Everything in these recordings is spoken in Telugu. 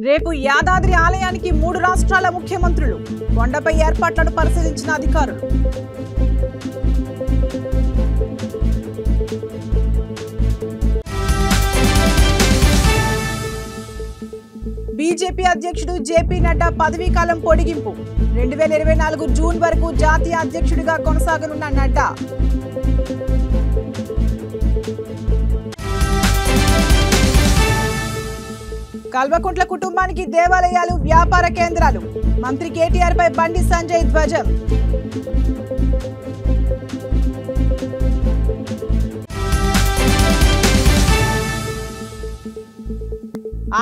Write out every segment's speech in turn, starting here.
రేపు యాదాద్రి ఆలయానికి 3 రాష్ట్రాల ముఖ్యమంత్రులు కొండపై ఏర్పాట్లను పరిశీలించిన అధికారులు. బీజేపీ అధ్యక్షుడు జేపీ నడ్డా పదవీకాలం పొడిగింపు 2024 జూన్ వరకు జాతీయ అధ్యక్షుడిగా కొనసాగనున్న నడ్డా. కల్వకుంట్ల కుటుంబానికి దేవాలయాలు, వ్యాపార కేంద్రాలు. మంత్రి కేటీఆర్ పై బండి సంజయ్ ధ్వజం.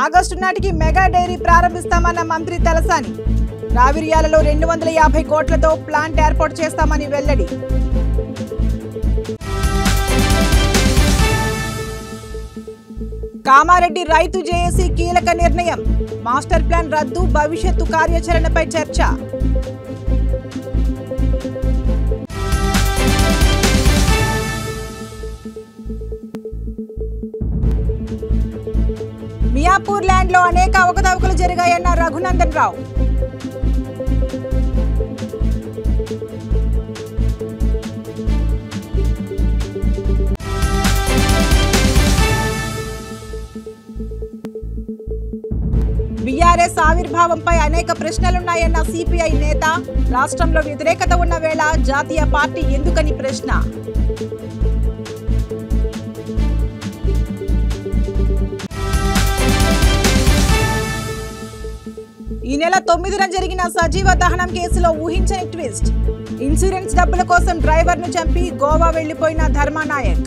ఆగస్టు నాటికి మెగా డైరీ ప్రారంభిస్తామన్న మంత్రి తలసాని. రావిర్యాలలో 250 కోట్లతో ప్లాంట్ ఏర్పాటు చేస్తామని వెల్లడి. కామారెడ్డి రైతు జేఏసీ కీలక నిర్ణయం. మాస్టర్ ప్లాన్ రద్దు, భవిష్యత్తు కార్యాచరణపై చర్చ. మియాపూర్ ల్యాండ్ లో అనేక అవకతవకలు జరిగాయన్న రఘునందన్ రావు. బీఆర్ఎస్ ఆవిర్భావంపై అనేక ప్రశ్నలున్నాయన్న సిపిఐ నేత. రాష్ట్రంలో వ్యతిరేకత ఉన్న వేళ జాతీయ పార్టీ ఎందుకని ప్రశ్న. ఈ నెల 9న జరిగిన సజీవ దహనం కేసులో ఊహించని ట్విస్ట్. ఇన్సూరెన్స్ డబ్బుల కోసం డ్రైవర్ను చంపి గోవా వెళ్లిపోయిన ధర్మానాయక్.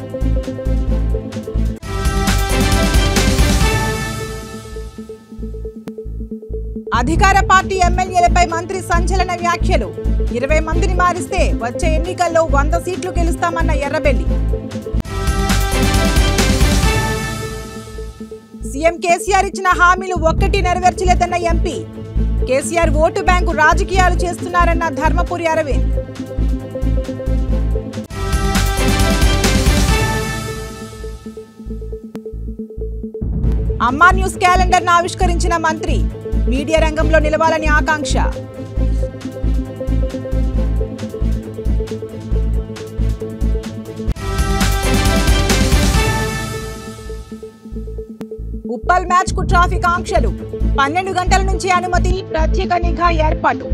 అధికార పార్టీ ఎమ్మెల్యేలపై మంత్రి సంచలన వ్యాఖ్యలు. 20 మందిని మారిస్తే వచ్చే ఎన్నికల్లో 100 సీట్లు గెలుస్తామన్న ఎర్రబెల్లి. సీఎం కేసీఆర్ ఇచ్చిన హామీలు ఒక్కటి నెరవేర్చలేదన్న ఎంపీ. కేసీఆర్ ఓటు బ్యాంకు రాజకీయాలు చేస్తున్నారన్న ధర్మపురి అరవింద్. అమ్మా న్యూస్ క్యాలెండర్ను ఆవిష్కరించిన మంత్రి. మీడియా రంగంలో నిలవాలని ఆకాంక్ష. ఉప్పల్ మ్యాచ్ కు ట్రాఫిక్ ఆంక్షలు. 12 గంటల నుంచి అనుమతి, ప్రత్యేక నిఘా ఏర్పాటు.